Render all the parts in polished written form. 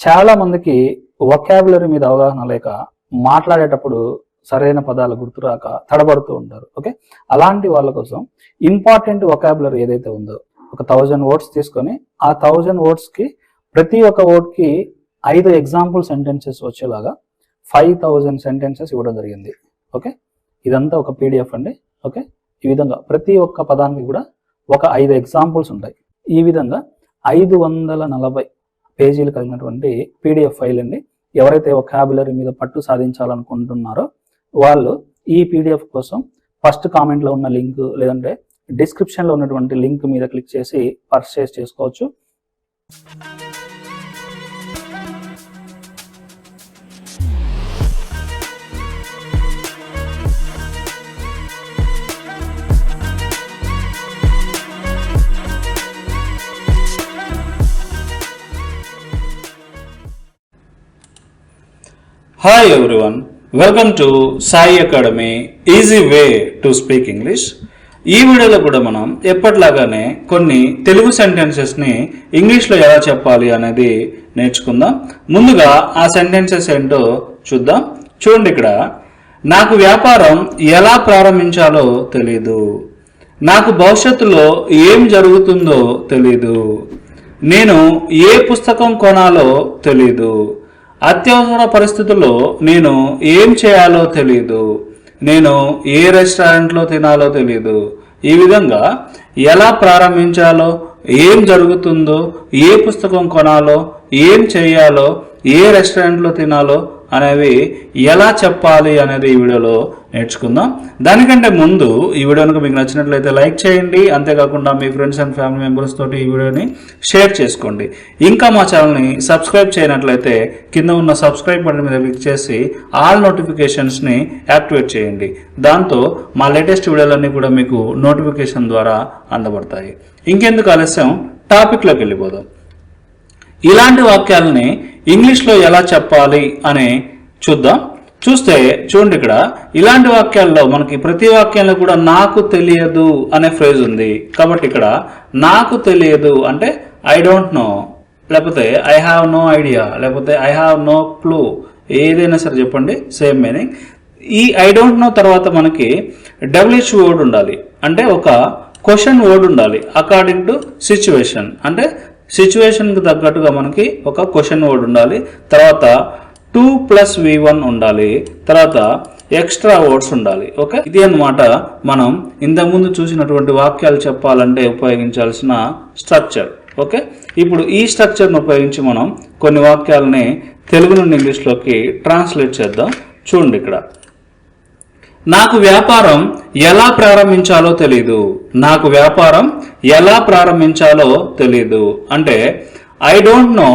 చాలా మందికి వొకాబులరీ మీద అవగాహన లేక మాట్లాడేటప్పుడు సరైన పదాలు గుర్తురాక తడబడుతూ ఉంటారు. ఓకే, అలాంటి వాళ్ళ కోసం ఇంపార్టెంట్ వొకాబులరీ ఏదైతే ఉందో ఒక 1000 వర్డ్స్ తీసుకొని ఆ 1000 వర్డ్స్ కి ప్రతి ఒక్క వర్డ్ కి 5 ఎగ్జాంపుల్ సెంటెన్సెస్ వచ్చేలాగా 5000 సెంటెన్సెస్ ఇవ్వడం జరిగింది. ఓకే, ఇదంతా ఒక పీడిఎఫ్ అండి. ఓకే, ఈ విధంగా ప్రతి ఒక్క పదానికి కూడా ఒక 5 ఎగ్జాంపుల్స్ ఉంటాయి. ఈ విధంగా 540 పేజీలు కలిగినటువంటి పీడిఎఫ్ ఫైల్ అండి. ఎవరైతే వొకాబులరీ మీద పట్టు సాధించాలనుకుంటున్నారో వాళ్ళు ఈ పీడిఎఫ్ కోసం ఫస్ట్ కామెంట్లో ఉన్న లింక్ లేదంటే డిస్క్రిప్షన్లో ఉన్నటువంటి లింక్ మీద క్లిక్ చేసి పర్చేస్ చేసుకోవచ్చు. Hi everyone, welcome to Sai Academy Easy Way to Speak English. ఈ వీడియోలో కూడా మనం ఎప్పటిలాగానే కొన్ని తెలుగు సెంటెన్సెస్ని ఇంగ్లీష్లో ఎలా చెప్పాలి అనేది నేర్చుకుందాం. ముందుగా ఆ సెంటెన్సెస్ ఏంటో చూద్దాం. చూడండి, ఇక్కడ నాకు వ్యాపారం ఎలా ప్రారంభించాలో తెలీదు, నాకు భవిష్యత్తులో ఏం జరుగుతుందో తెలీదు, నేను ఏ పుస్తకం కొనాలో తెలీదు, అత్యవసర పరిస్థితుల్లో నేను ఏం చేయాలో తెలీదు, నేను ఏ రెస్టారెంట్లో తినాలో తెలీదు. ఈ విధంగా ఎలా ప్రారంభించాలో, ఏం జరుగుతుందో, ఏ పుస్తకం కొనాలో, ఏం చేయాలో, ఏ రెస్టారెంట్లో తినాలో అనేవి ఎలా చెప్పాలి అనేది ఈ వీడియోలో నేర్చుకుందాం. దానికంటే ముందు ఈ వీడియో కనుక మీకు నచ్చినట్లయితే లైక్ చేయండి. అంతేకాకుండా మీ ఫ్రెండ్స్ అండ్ ఫ్యామిలీ మెంబర్స్ తోటి ఈ వీడియోని షేర్ చేసుకోండి. ఇంకా మా ఛానల్ని సబ్స్క్రైబ్ చేయనట్లయితే కింద ఉన్న సబ్స్క్రైబ్ బటన్ మీద క్లిక్ చేసి ఆల్ నోటిఫికేషన్స్ని యాక్టివేట్ చేయండి. దాంతో మా లేటెస్ట్ వీడియోలన్నీ కూడా మీకు నోటిఫికేషన్ ద్వారా అందబడతాయి. ఇంకెందుకు ఆలస్యం, టాపిక్లోకి వెళ్ళిపోదాం. ఇలాంటి వాక్యాలని ఇంగ్లీష్లో ఎలా చెప్పాలి అని చూద్దాం. చూడండి, ఇక్కడ ఇలాంటి వాక్యాల్లో మనకి ప్రతి వాక్యంలో కూడా నాకు తెలియదు అనే ఫ్రేజ్ ఉంది. కాబట్టి ఇక్కడ నాకు తెలియదు అంటే ఐ డోంట్ నో, లేకపోతే ఐ హ్యావ్ నో ఐడియా, లేకపోతే ఐ హ్యావ్ నో క్లూ, ఏదైనా సరే చెప్పండి, సేమ్ మీనింగ్. ఈ ఐ డోంట్ నో తర్వాత మనకి WH వర్డ్ ఉండాలి, అంటే ఒక క్వశ్చన్ వర్డ్ ఉండాలి. అకార్డింగ్ టు సిచ్యువేషన్, అంటే సిచ్యువేషన్కి తగ్గట్టుగా మనకి ఒక క్వశ్చన్ వర్డ్ ఉండాలి. తర్వాత 2+V1 ఉండాలి. తర్వాత ఎక్స్ట్రా వర్డ్స్ ఉండాలి. ఓకే, ఇది అన్నమాట మనం ఇంతకుముందు చూసినటువంటి వాక్యాలు చెప్పాలంటే ఉపయోగించాల్సిన స్ట్రక్చర్. ఓకే, ఇప్పుడు ఈ స్ట్రక్చర్ను ఉపయోగించి మనం కొన్ని వాక్యాలని తెలుగు నుండి ఇంగ్లీష్లోకి ట్రాన్స్లేట్ చేద్దాం. చూడండి, ఇక్కడ నాకు వ్యాపారం ఎలా ప్రారంభించాలో తెలీదు, నాకు వ్యాపారం ఎలా ప్రారంభించాలో తెలీదు అంటే I don't know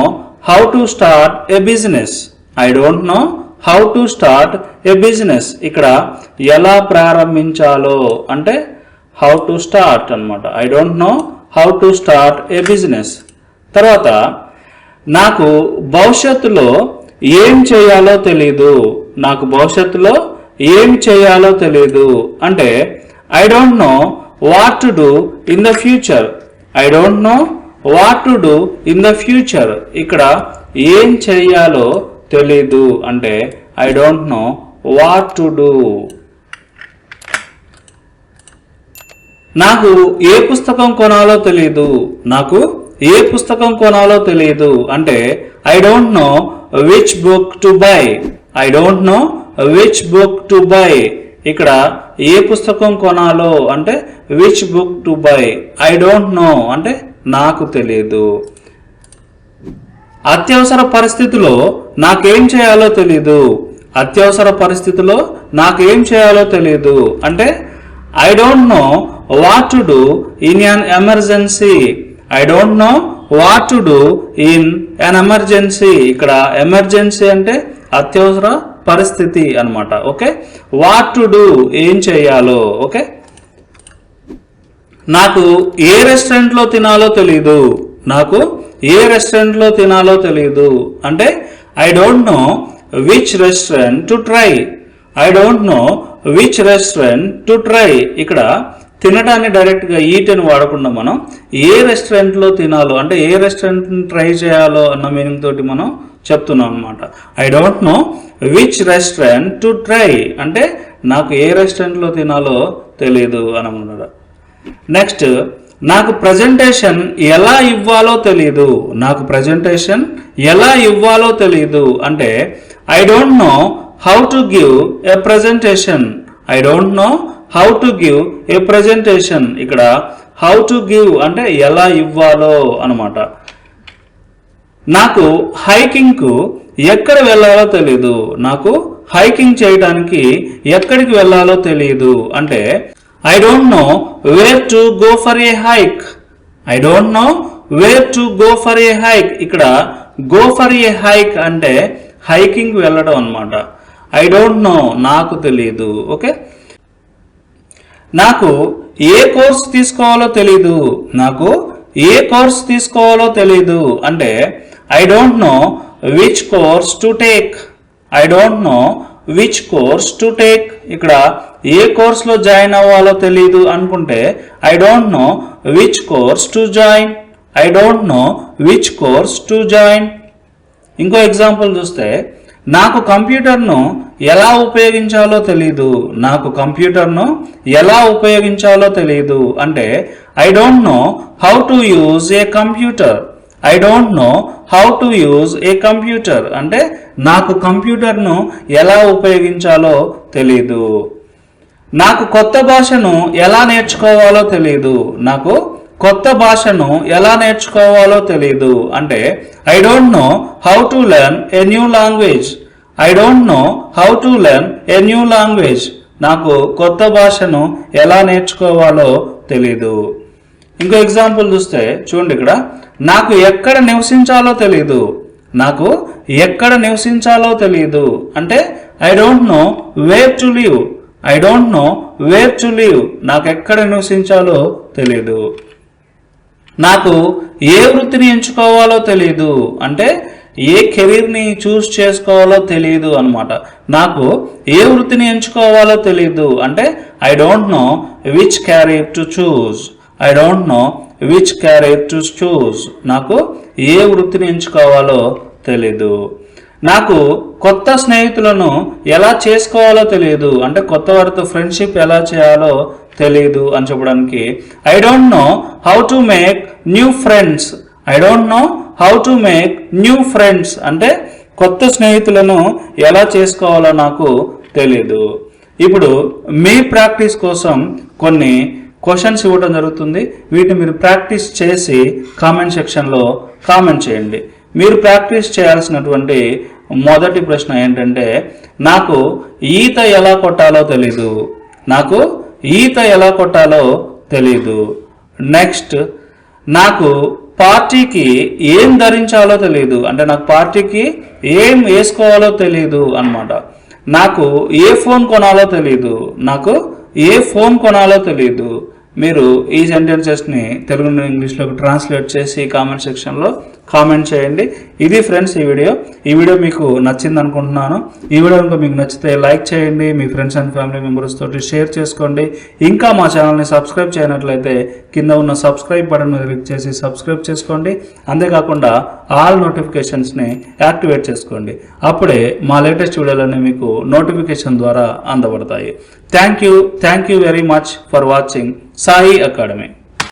how to start a business, I don't know how to start a business. ఇక్కడ ఎలా ప్రారంభించాలో అంటే హౌ టు స్టార్ట్ అన్నమాట. I don't know how to start A business. తర్వాత నాకు భవిష్యత్తులో ఏం చేయాలో తెలీదు, నాకు భవిష్యత్తులో ఏం చేయాలో తెలియదు అంటే I don't know what to do in the future, I don't know what to do in the future. ఇక్కడ ఏం చేయాలో తెలీదు అంటే I don't know what to do. నాకు ఏ పుస్తకం కొనాలో తెలియదు, నాకు ఏ పుస్తకం కొనాలో తెలియదు అంటే I don't know which book to buy, I don't know which book to buy. ఇక్కడ ఏ పుస్తకం కొనాలో అంటే which book to buy, I don't know అంటే నాకు తెలియదు. అత్యవసర పరిస్థితిలో నాకేం చేయాలో తెలీదు, అత్యవసర పరిస్థితిలో నాకేం చేయాలో తెలియదు అంటే I don't know what to do in an emergency, I don't know what to do in an emergency. ఇక్కడ ఎమర్జెన్సీ అంటే అత్యవసర పరిస్థితి అన్నమాట. ఓకే, వాట్ టు డూ ఏం చేయాలో. ఓకే, నాకు ఏ రెస్టారెంట్లో తినాలో తెలీదు, నాకు ఏ రెస్టారెంట్లో తినాలో తెలీదు అంటే I don't know which restaurant to try, I don't know which restaurant to try. ఇక్కడ తినడాన్ని డైరెక్ట్గా ఈట్ అని వాడకుండా మనం ఏ రెస్టారెంట్లో తినాలో అంటే ఏ రెస్టారెంట్ని ట్రై చేయాలో అన్న మీనింగ్ తోటి మనం చెప్తున్నాం అనమాట. I don't know which restaurant to try అంటే నాకు ఏ రెస్టారెంట్లో తినాలో తెలియదు అని అన్నాడు. నెక్స్ట్, నాకు ప్రజెంటేషన్ ఎలా ఇవ్వాలో తెలియదు. నాకు ప్రజెంటేషన్ ఎలా ఇవ్వాలో తెలియదు అంటే I don't know how to give a presentation. I don't know how to give a presentation. ఇక్కడ హౌ టు గివ్ అంటే ఎలా ఇవ్వాలో అనమాట. నాకు హైకింగ్కు ఎక్కడ వెళ్ళాలో తెలియదు. నాకు హైకింగ్ చేయడానికి ఎక్కడికి వెళ్ళాలో తెలియదు అంటే I don't know where to go for a hike. I don't know where to go for a hike. ఇక్కడ గో ఫర్ ఏ హైక్ అంటే హైకింగ్ వెళ్ళడం అనమాట. ఐ డోంట్ నో నాకు తెలియదు. ఓకే, నాకు ఏ కోర్స్ తీసుకోవాలో తెలీదు. నాకు ఏ కోర్స్ తీసుకోవాలో తెలీదు అంటే I don't know which course to take. I don't know which course to take. ఇక్కడ ఏ కోర్స్లో జాయిన్ అవ్వాలో తెలీదు అనుకుంటే I don't know which course to join. I don't know which course to join. ఇంకో ఎగ్జాంపుల్ చూస్తే నాకు కంప్యూటర్ను ఎలా ఉపయోగించాలో తెలియదు. నాకు కంప్యూటర్ను ఎలా ఉపయోగించాలో తెలియదు అంటే I don't know how to use a computer. I don't know how to use a computer అంటే నాకు కంప్యూటర్ను ఎలా ఉపయోగించాలో తెలియదు. నాకు కొత్త భాషను ఎలా నేర్చుకోవాలో తెలియదు. నాకు కొత్త భాషను ఎలా నేర్చుకోవాలో తెలియదు అంటే I don't know how to learn a new language. I don't know how to learn a new language. నాకు కొత్త భాషను ఎలా నేర్చుకోవాలో తెలీదు. ఇంకో ఎగ్జాంపుల్ చూస్తే చూడండి, ఇక్కడ నాకు ఎక్కడ నివసించాలో తెలియదు. నాకు ఎక్కడ నివసించాలో తెలియదు అంటే I don't know where to live. I don't know where to live. నాకు ఎక్కడ నివసించాలో తెలియదు. నాకు ఏ వృత్తిని ఎంచుకోవాలో తెలియదు అంటే ఏ కెరీర్ని చూస్ చేసుకోవాలో తెలియదు అనమాట. నాకు ఏ వృత్తిని ఎంచుకోవాలో తెలియదు అంటే I don't know which carrier to choose. I don't know which carrier to choose. నాకు ఏ వృత్తిని ఎంచుకోవాలో తెలీదు. నాకు కొత్త స్నేహితులను ఎలా చేసుకోవాలో తెలియదు అంటే కొత్త వారితో ఫ్రెండ్షిప్ ఎలా చేయాలో తెలియదు అని చెప్పడానికి I don't know how to make new friends. I don't know how to make new friends అంటే కొత్త స్నేహితులను ఎలా చేసుకోవాలో నాకు తెలియదు. ఇప్పుడు మీ ప్రాక్టీస్ కోసం కొన్ని క్వశ్చన్స్ ఇవ్వడం జరుగుతుంది. వీటిని మీరు ప్రాక్టీస్ చేసి కామెంట్ సెక్షన్లో కామెంట్ చేయండి. మీరు ప్రాక్టీస్ చేయాల్సినటువంటి మొదటి ప్రశ్న ఏంటంటే నాకు ఈత ఎలా కొట్టాలో తెలీదు. నాకు ఈత ఎలా కొట్టాలో తెలీదు. నెక్స్ట్, నాకు పార్టీకి ఏం ధరించాలో తెలియదు అంటే నాకు పార్టీకి ఏం వేసుకోవాలో తెలియదు అన్నమాట. నాకు ఏ ఫోన్ కొనాలో తెలియదు. నాకు ఏ ఫోన్ కొనాలో తెలియదు. మీరు ఈ సెంటెన్సెస్ని తెలుగు నుండి ఇంగ్లీష్లోకి ట్రాన్స్లేట్ చేసి కామెంట్ సెక్షన్లో కామెంట్ చేయండి. ఇది ఫ్రెండ్స్ ఈ వీడియో మీకు నచ్చింది అనుకుంటున్నాను. ఈ వీడియో కనుక మీకు నచ్చితే లైక్ చేయండి, మీ ఫ్రెండ్స్ అండ్ ఫ్యామిలీ మెంబర్స్ తోటి షేర్ చేసుకోండి. ఇంకా మా ఛానల్ని సబ్స్క్రైబ్ చేయనట్లయితే కింద ఉన్న సబ్స్క్రైబ్ బటన్ మీద క్లిక్ చేసి సబ్స్క్రైబ్ చేసుకోండి. అంతేకాకుండా ఆల్ నోటిఫికేషన్స్ని యాక్టివేట్ చేసుకోండి. అప్పుడే మా లేటెస్ట్ వీడియోలన్నీ మీకు నోటిఫికేషన్ ద్వారా అందబడతాయి. Thank you very much for watching Sai academy.